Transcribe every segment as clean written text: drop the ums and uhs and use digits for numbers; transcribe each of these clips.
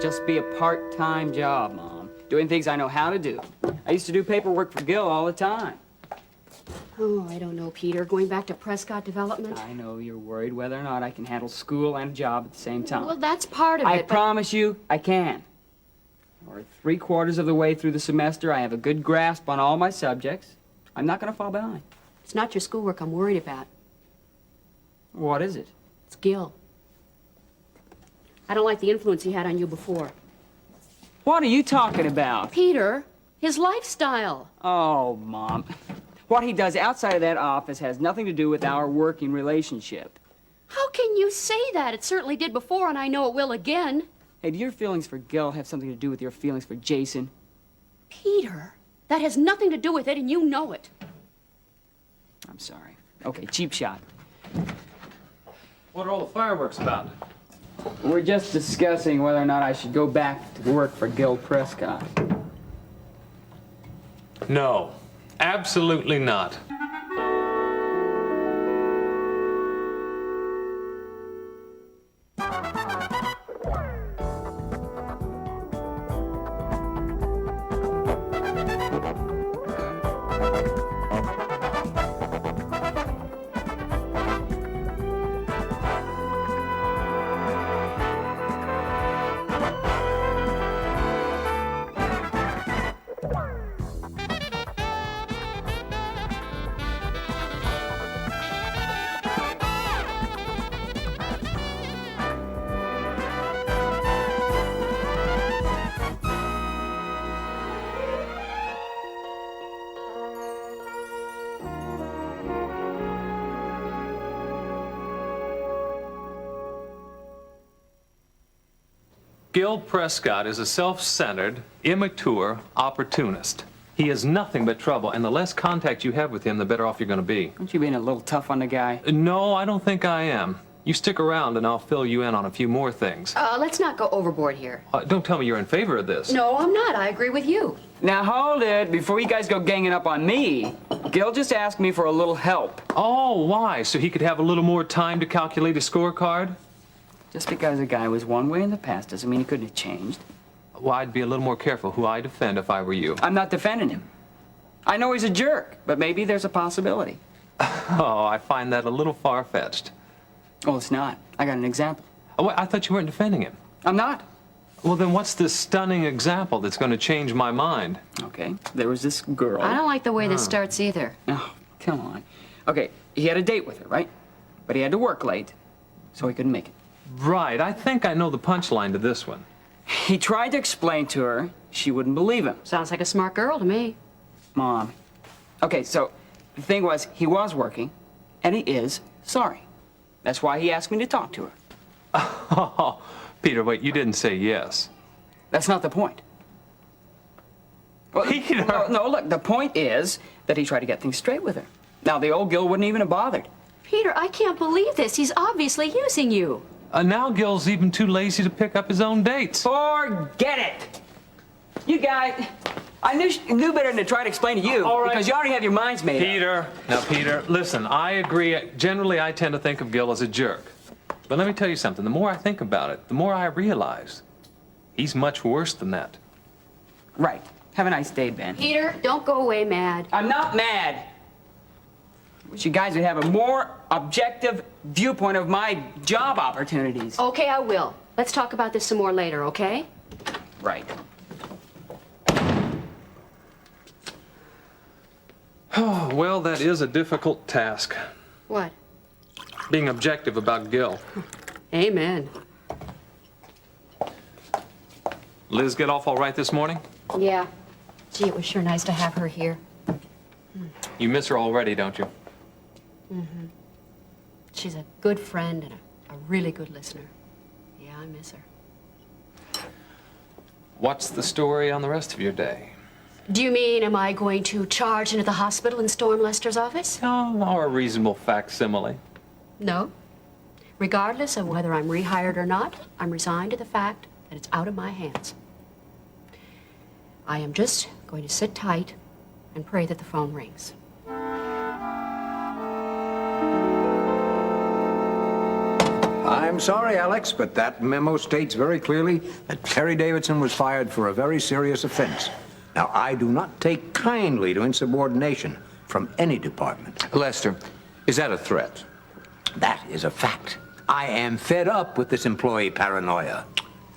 just be a part-time job, Mom. Doing things I know how to do. I used to do paperwork for Gil all the time. Oh, I don't know, Peter. Going back to Prescott Development? I know you're worried whether or not I can handle school and a job at the same time. Well, that's part of it. I promise you, I can. We're 3/4 of the way through the semester. I have a good grasp on all my subjects. I'm not going to fall behind. It's not your schoolwork I'm worried about. What is it? It's Gil. I don't like the influence he had on you before. What are you talking about? Peter, his lifestyle. Oh, Mom. What he does outside of that office has nothing to do with our working relationship. How can you say that? It certainly did before, and I know it will again. Hey, do your feelings for Gil have something to do with your feelings for Jason? Peter, that has nothing to do with it, and you know it. I'm sorry. Okay, cheap shot. What are all the fireworks about? We're just discussing whether or not I should go back to work for Gil Prescott. No, absolutely not. Gil Prescott is a self-centered, immature opportunist. He is nothing but trouble, and the less contact you have with him, the better off you're going to be. Aren't you being a little tough on the guy? No, I don't think I am. You stick around, and I'll fill you in on a few more things. Let's not go overboard here. Don't tell me you're in favor of this. No, I'm not. I agree with you. Now hold it, before you guys go ganging up on me. Gil just asked me for a little help. Oh, why? So he could have a little more time to calculate a scorecard? Just because a guy was one way in the past doesn't mean he couldn't have changed. Well, I'd be a little more careful who I defend if I were you. I'm not defending him. I know he's a jerk, but maybe there's a possibility. Oh, I find that a little far-fetched. Well, it's not. I got an example. Oh, I thought you weren't defending him. I'm not. Well, then what's this stunning example that's going to change my mind? Okay, there was this girl. I don't like the way this starts either. Oh, come on. Okay, he had a date with her, right? But he had to work late, so he couldn't make it. Right, I think I know the punchline to this one. He tried to explain to her. She wouldn't believe him. Sounds like a smart girl to me. Mom. Okay, so the thing was, he was working, and he is sorry. That's why he asked me to talk to her. Oh, Peter, wait, you didn't say yes. That's not the point. Well, Peter! No, look, the point is that he tried to get things straight with her. Now, the old Gil wouldn't even have bothered. Peter, I can't believe this. He's obviously using you. Now Gil's even too lazy to pick up his own dates. Forget it! You guys, I knew better than to try to explain to you, All right. because you already have your minds made up. Peter, now Peter, listen, I agree. Generally, I tend to think of Gil as a jerk. But let me tell you something. The more I think about it, the more I realize he's much worse than that. Right. Have a nice day, Ben. Peter, don't go away mad. I'm not mad. Wish you guys would have a more objective viewpoint of my job opportunities. Okay, I will. Let's talk about this some more later, okay? Right. Oh, well, that is a difficult task, What? being objective about Gil. Amen. Liz get off all right this morning? Yeah. Gee, it was sure nice to have her here. You miss her already, don't you? Mm-hmm. She's a good friend and a really good listener. Yeah, I miss her. What's the story on the rest of your day? Do you mean, am I going to charge into the hospital and storm Lester's office? Oh, or a reasonable facsimile. No. Regardless of whether I'm rehired or not, I'm resigned to the fact that it's out of my hands. I am just going to sit tight and pray that the phone rings. I'm I'm sorry, Alex, but that memo states very clearly that Terry Davidson was fired for a very serious offense. Now, I do not take kindly to insubordination from any department. Lester, is that a threat? That is a fact. I am fed up with this employee paranoia.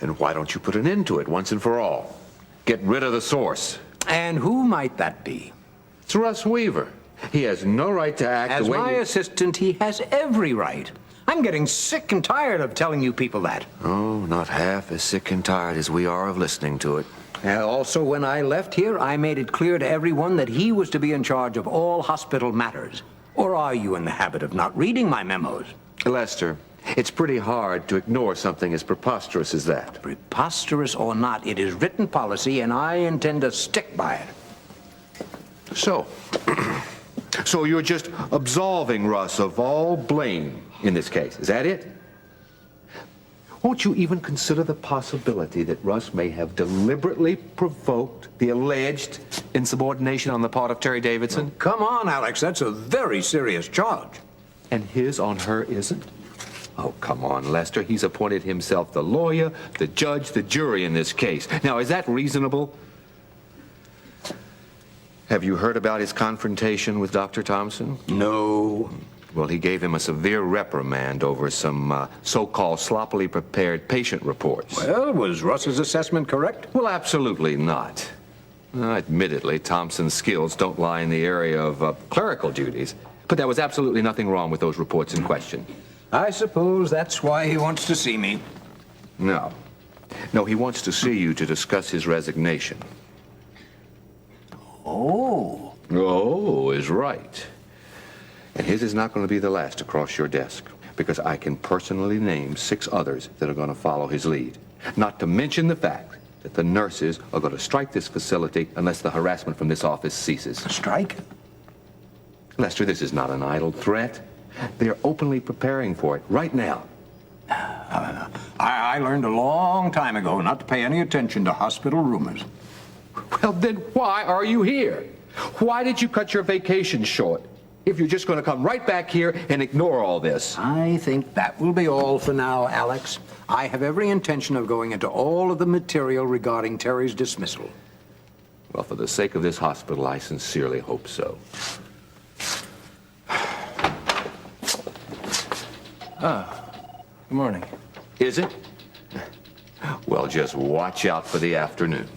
Then why don't you put an end to it once and for all? Get rid of the source. And who might that be? It's Russ Weaver. He has no right to act As the way my assistant, he has every right. I'm getting sick and tired of telling you people that. Oh, not half as sick and tired as we are of listening to it. Also, when I left here, I made it clear to everyone that he was to be in charge of all hospital matters. Or are you in the habit of not reading my memos? Lester, it's pretty hard to ignore something as preposterous as that. Preposterous or not, it is written policy, and I intend to stick by it. So, so you're just absolving Russ of all blame in this case, is that it? Won't you even consider the possibility that Russ may have deliberately provoked the alleged insubordination on the part of Terry Davidson? Come on, Alex, that's a very serious charge. And his on her isn't? Oh, come on, Lester. He's appointed himself the lawyer, the judge, the jury in this case. Now, is that reasonable? Have you heard about his confrontation with Dr. Thompson? No. Well, he gave him a severe reprimand over some so-called sloppily prepared patient reports. Well, was Russ's assessment correct? Well, absolutely not. Admittedly, Thompson's skills don't lie in the area of clerical duties, but there was absolutely nothing wrong with those reports in question. I suppose that's why he wants to see me. No. No, he wants to see you to discuss his resignation. Oh. Oh, is right. And his is not going to be the last to cross your desk, because I can personally name 6 others that are going to follow his lead. Not to mention the fact that the nurses are going to strike this facility unless the harassment from this office ceases. Strike? Lester, this is not an idle threat. They're openly preparing for it right now. I learned a long time ago not to pay any attention to hospital rumors. Well, then why are you here? Why did you cut your vacation short if you're just going to come right back here and ignore all this? I think that will be all for now, Alex. I have every intention of going into all of the material regarding Terry's dismissal. Well, for the sake of this hospital, I sincerely hope so. Good morning. Is it? Well, just watch out for the afternoon.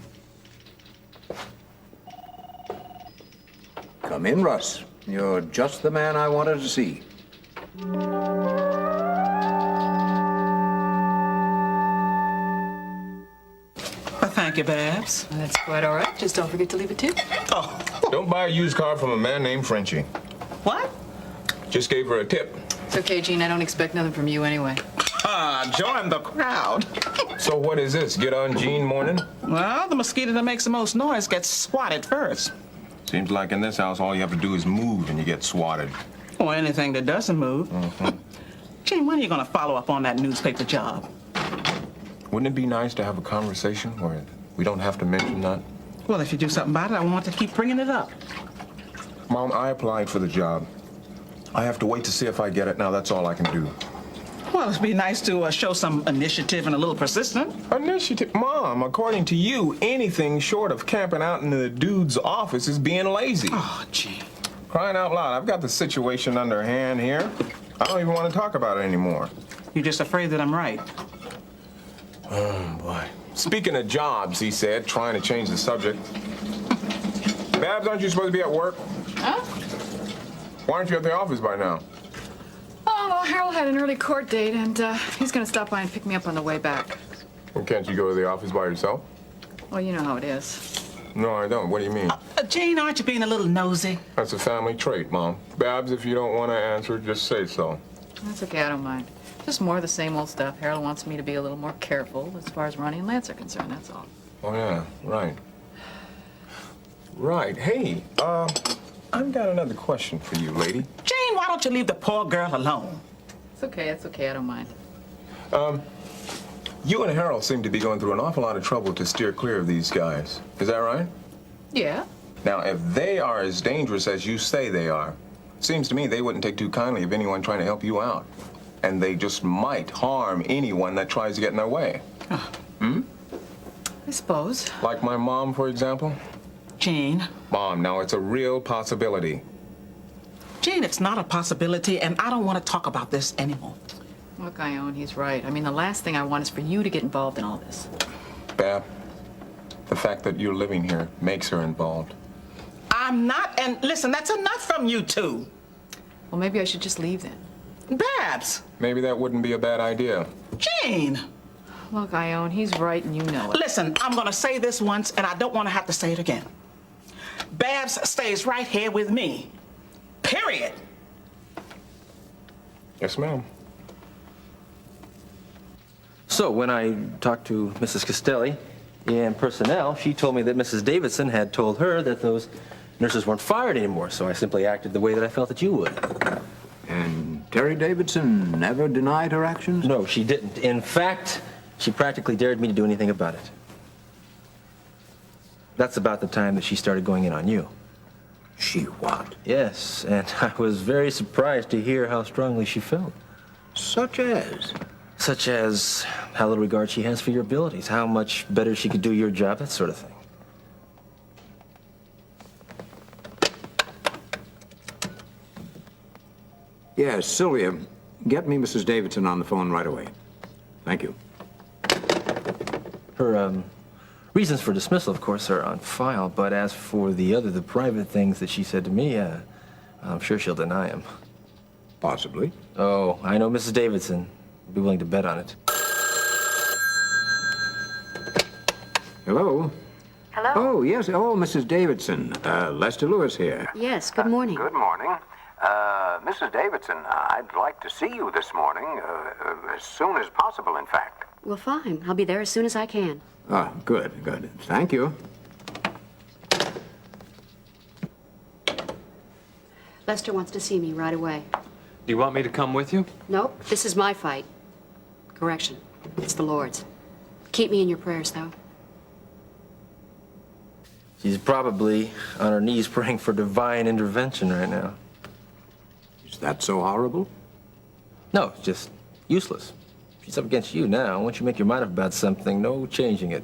Come in, Russ. You're just the man I wanted to see. Thank you, Babs. That's quite all right. Just don't forget to leave a tip. Oh, Don't buy a used car from a man named Frenchie. what? Just gave her a tip. It's okay, Gene. I don't expect nothing from you anyway. Join the crowd. So what is this? Get on Gene morning? Well, the mosquito that makes the most noise gets swatted first. Seems like in this house all you have to do is move and you get swatted. Or anything that doesn't move. Gene, when are you going to follow up on that newspaper job? Wouldn't it be nice to have a conversation where we don't have to mention that? Well, if you do something about it, I want to keep bringing it up. Mom, I applied for the job. I have to wait to see if I get it. Now that's all I can do. Well, it'd be nice to show some initiative and a little persistence. Initiative? Mom, according to you, anything short of camping out in the dude's office is being lazy. Oh, Gene. Crying out loud, I've got the situation under hand here. I don't even want to talk about it anymore. You're just afraid that I'm right. Oh, boy. Speaking of jobs, he said, trying to change the subject. Babs, aren't you supposed to be at work? Huh? Why aren't you at the office by now? Oh, well, Harold had an early court date, and he's going to stop by and pick me up on the way back. Well, can't you go to the office by yourself? Well, you know how it is. No, I don't. What do you mean? Gene, aren't you being a little nosy? That's a family trait, Mom. Babs, if you don't want to answer, just say so. That's okay. I don't mind. Just more of the same old stuff. Harold wants me to be a little more careful as far as Ronnie and Lance are concerned, that's all. Oh, yeah, right. Right. Hey, I've got another question for you, lady. Gene, why don't you leave the poor girl alone? It's okay. It's okay. I don't mind. You and Harold seem to be going through an awful lot of trouble to steer clear of these guys. Is that right? Yeah. Now, if they are as dangerous as you say they are, seems to me they wouldn't take too kindly of anyone trying to help you out. and they just might harm anyone that tries to get in their way. I suppose. Like my mom, for example. Gene, Mom, now it's a real possibility. Gene, it's not a possibility, and I don't want to talk about this anymore. Look, Ione, he's right. I mean, the last thing I want is for you to get involved in all this. Bab, the fact that you're living here makes her involved. I'm not, and listen, that's enough from you two. Well, maybe I should just leave then. Babs, Maybe that wouldn't be a bad idea. Gene. Look, Ione, he's right and you know it. Listen, I'm going to say this once, and I don't want to have to say it again. Babs stays right here with me. Period. Yes, ma'am. So when I talked to Mrs. Castelli in personnel, she told me that Mrs. Davidson had told her that those nurses weren't fired anymore, so I simply acted the way that I felt that you would. And Terry Davidson never denied her actions? No, she didn't. In fact, she practically dared me to do anything about it. That's about the time that she started going in on you. She what? Yes, and I was very surprised to hear how strongly she felt. Such as? Such as how little regard she has for your abilities, how much better she could do your job, that sort of thing. Yes, Sylvia, get me Mrs. Davidson on the phone right away. Thank you. Her reasons for dismissal, of course, are on file, but as for the private things that she said to me, I'm sure she'll deny them. Possibly. Oh, I know Mrs. Davidson. I'd be willing to bet on it. Hello? Hello? Oh, yes. Oh, Mrs. Davidson. Lester Lewis here. Yes, good morning. Good morning. Mrs. Davidson, I'd like to see you this morning, as soon as possible, in fact. Well, fine. I'll be there as soon as I can. Ah, good, good. Thank you. Lester wants to see me right away. Do you want me to come with you? Nope, this is my fight. Correction. It's the Lord's. Keep me in your prayers, though. She's probably on her knees praying for divine intervention right now. Is that so horrible? No, it's just useless. She's up against you now. Once you make your mind up about something, no changing it.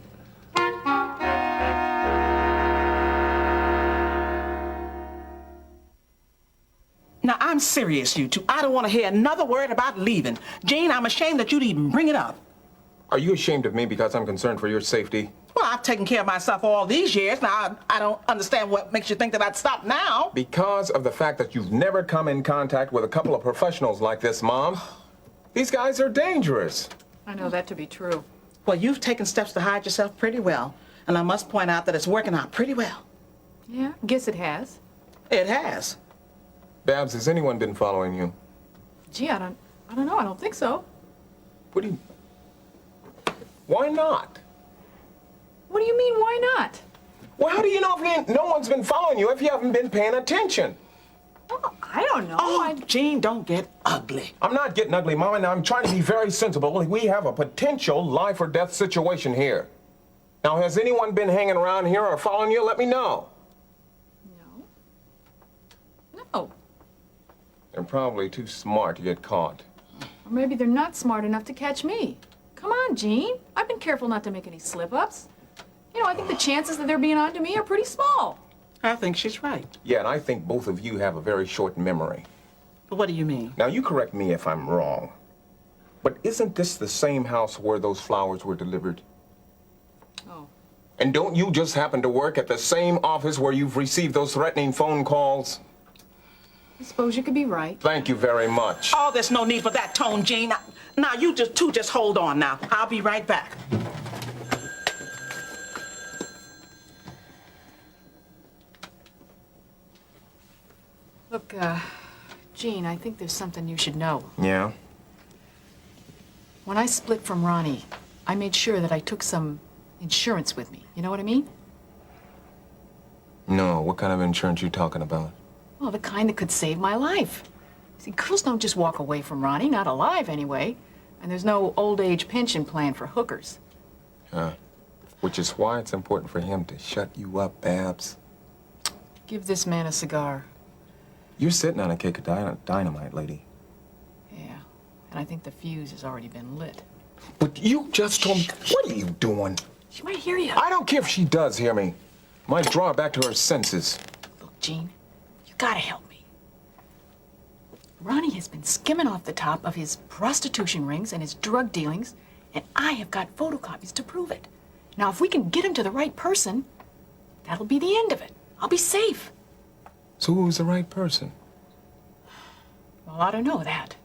Now, I'm serious, you two. I don't want to hear another word about leaving. Gene, I'm ashamed that you'd even bring it up. Are you ashamed of me because I'm concerned for your safety? Well, I've taken care of myself all these years. Now, I don't understand what makes you think that I'd stop now. Because of the fact that you've never come in contact with a couple of professionals like this, Mom. These guys are dangerous. I know that to be true. Well, you've taken steps to hide yourself pretty well. And I must point out that it's working out pretty well. Yeah, guess it has. It has. Babs, has anyone been following you? Gee, I don't know. I don't think so. What do you... Why not? What do you mean, why not? Well, how do you know if no one's been following you if you haven't been paying attention? Oh, I don't know. Oh, Gene, don't get ugly. I'm not getting ugly, Mom, and I'm trying to be very sensible. We have a potential life or death situation here. Now, has anyone been hanging around here or following you? Let me know. No. They're probably too smart to get caught. Or maybe they're not smart enough to catch me. Come on, Gene. I've been careful not to make any slip-ups. You know, I think the chances that they're being on to me are pretty small. I think she's right. Yeah, and I think both of you have a very short memory. But what do you mean? Now, you correct me if I'm wrong, but isn't this the same house where those flowers were delivered? Oh. And don't you just happen to work at the same office where you've received those threatening phone calls? I suppose you could be right. Thank you very much. Oh, there's no need for that tone, Gene. Now, you just hold on now. I'll be right back. Look, Gene, I think there's something you should know. Yeah? When I split from Ronnie, I made sure that I took some insurance with me. You know what I mean? No, what kind of insurance you talking about? Well, the kind that could save my life. See, girls don't just walk away from Ronnie, not alive anyway. And there's no old age pension plan for hookers. Which is why it's important for him to shut you up, Babs. Give this man a cigar. You're sitting on a cake of dynamite, lady. Yeah. and I think the fuse has already been lit. But you just told me. What are you doing? She might hear you. I don't care if she does hear me. Might draw her back to her senses. Look, Gene, you gotta help me. Ronnie has been skimming off the top of his prostitution rings and his drug dealings, and I have got photocopies to prove it. Now, if we can get him to the right person, that'll be the end of it. I'll be safe. So who's the right person? Well, I don't know that.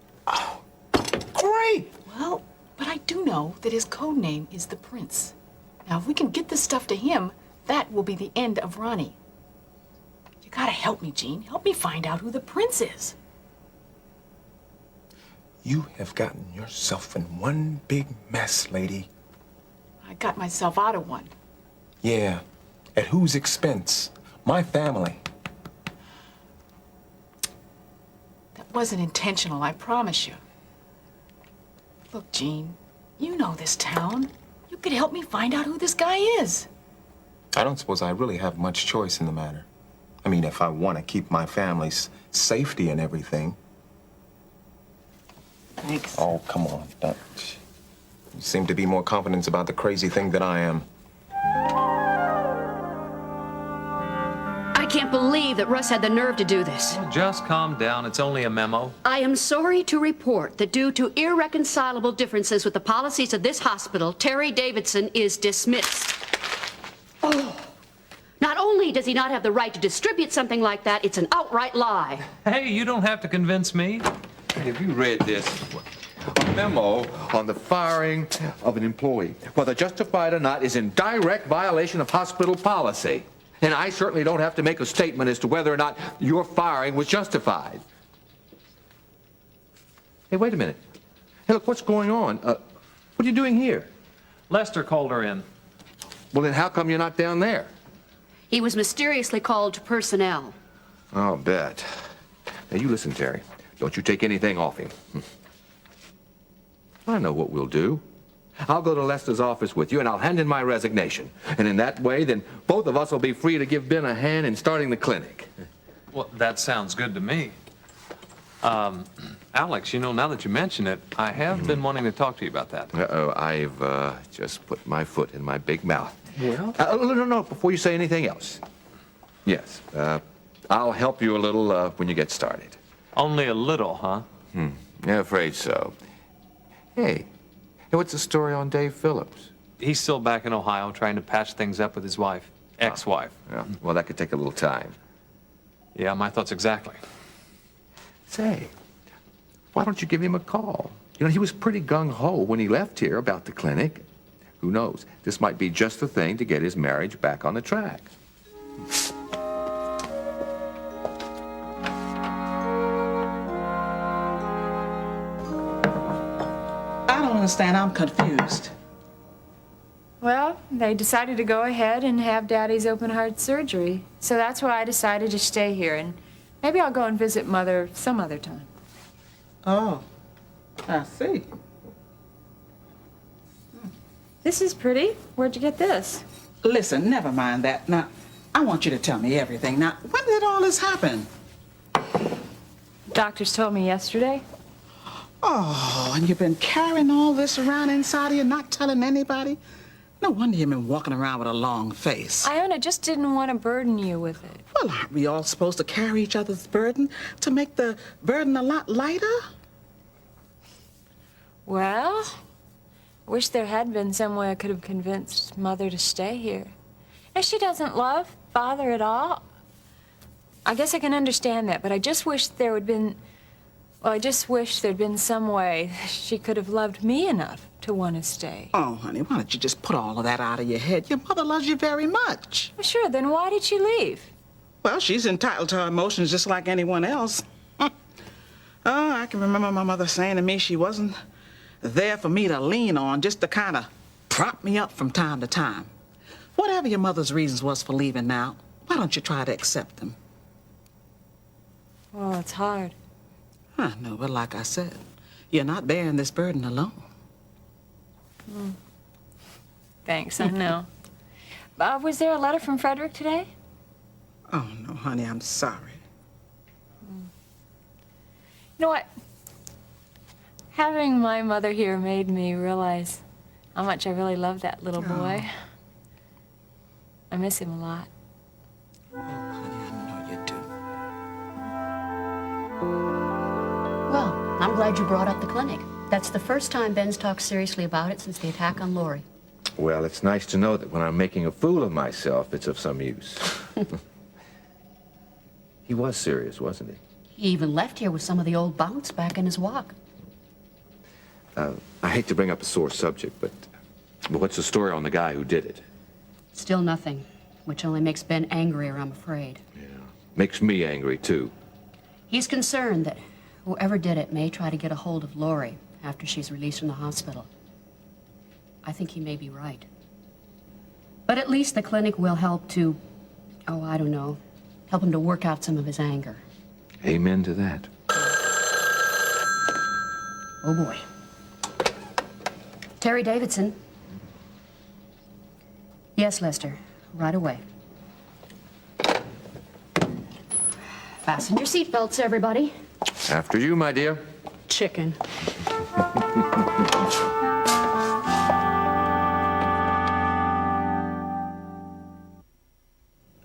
Great! Well, but I do know that his code name is the Prince. Now, if we can get this stuff to him, that will be the end of Ronnie. You gotta help me, Gene. Help me find out who the Prince is. You have gotten yourself in one big mess, lady. I got myself out of one. Yeah. At whose expense? My family. That wasn't intentional, I promise you. Look, Gene, you know this town. You could help me find out who this guy is. I don't suppose I really have much choice in the matter. I mean, if I want to keep my family's safety and everything. Thanks. Oh, come on. You seem to be more confident about the crazy thing than I am. I can't believe that Russ had the nerve to do this. Just calm down. It's only a memo. I am sorry to report that due to irreconcilable differences with the policies of this hospital, Terry Davidson is dismissed. Oh, not only does he not have the right to distribute something like that, it's an outright lie. Hey, you don't have to convince me. Have you read this? A memo on the firing of an employee, whether justified or not, is in direct violation of hospital policy. And I certainly don't have to make a statement as to whether or not your firing was justified. Hey, wait a minute. Hey, look, what's going on? What are you doing here? Lester called her in. Well, then how come you're not down there? He was mysteriously called to personnel. I'll bet. Now, you listen, Terry. Don't you take anything off him. I know what we'll do. I'll go to Lester's office with you, and I'll hand in my resignation. And in that way, then both of us will be free to give Ben a hand in starting the clinic. Well, that sounds good to me. Alex, you know, now that you mention it, I have been wanting to talk to you about that. Uh-oh, I've just put my foot in my big mouth. Well? No, before you say anything else. Yes, I'll help you a little when you get started. Only a little, huh? Yeah, afraid so. Hey, what's the story on Dave Phillips? He's still back in Ohio trying to patch things up with his wife, ex-wife. Yeah, well, that could take a little time. Yeah, my thoughts exactly. Say, why don't you give him a call? You know, he was pretty gung-ho when he left here about the clinic. Who knows? This might be just the thing to get his marriage back on the track. I don't understand. I'm confused. Well, they decided to go ahead and have Daddy's open heart surgery. So that's why I decided to stay here. And maybe I'll go and visit Mother some other time. Oh, I see. This is pretty. Where'd you get this? Listen, never mind that. Now, I want you to tell me everything. Now, when did all this happen? Doctors told me yesterday. Oh, and you've been carrying all this around inside of you, not telling anybody? No wonder you've been walking around with a long face. Iona just didn't want to burden you with it. Well, aren't we all supposed to carry each other's burden to make the burden a lot lighter? Well, I wish there had been some way I could have convinced Mother to stay here. If she doesn't love Father at all, I guess I can understand that, but I just wish there would been... Well, I just wish there'd been some way she could have loved me enough to want to stay. Oh, honey, why don't you just put all of that out of your head? Your mother loves you very much. Well, sure, then why did she leave? Well, she's entitled to her emotions just like anyone else. Oh, I can remember my mother saying to me she wasn't there for me to lean on, just to kind of prop me up from time to time. Whatever your mother's reasons was for leaving now, why don't you try to accept them? Well, it's hard. I know, but like I said, you're not bearing this burden alone. Thanks, I know. Was there a letter from Frederick today? Oh, no, honey, I'm sorry. You know what? Having my mother here made me realize how much I really love that little boy. I miss him a lot. Honey, I know you do. Well, I'm glad you brought up the clinic. That's the first time Ben's talked seriously about it since the attack on Lori. Well, it's nice to know that when I'm making a fool of myself, it's of some use. He was serious, wasn't he? He even left here with some of the old bounce back in his walk. I hate to bring up a sore subject, but what's the story on the guy who did it? Still nothing, which only makes Ben angrier, I'm afraid. Makes me angry, too. He's concerned that whoever did it may try to get a hold of Lori after she's released from the hospital. I think he may be right. But at least the clinic will help to, oh, I don't know, help him to work out some of his anger. Amen to that. Oh, boy. Terry Davidson. Yes, Lester. Right away. Fasten your seatbelts, everybody. After you, my dear. Chicken.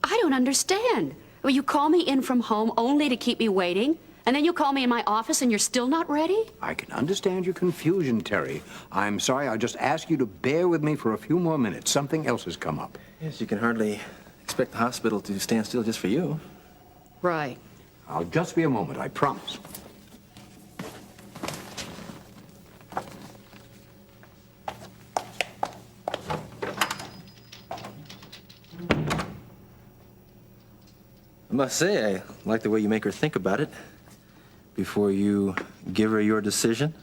I don't understand. Well, you call me in from home only to keep me waiting, and then you call me in my office and you're still not ready? I can understand your confusion, Terry. I'm sorry, I'll just ask you to bear with me for a few more minutes. Something else has come up. Yes, you can hardly expect the hospital to stand still just for you. Right. I'll just be a moment, I promise. I must say, I like the way you make her think about it before you give her your decision.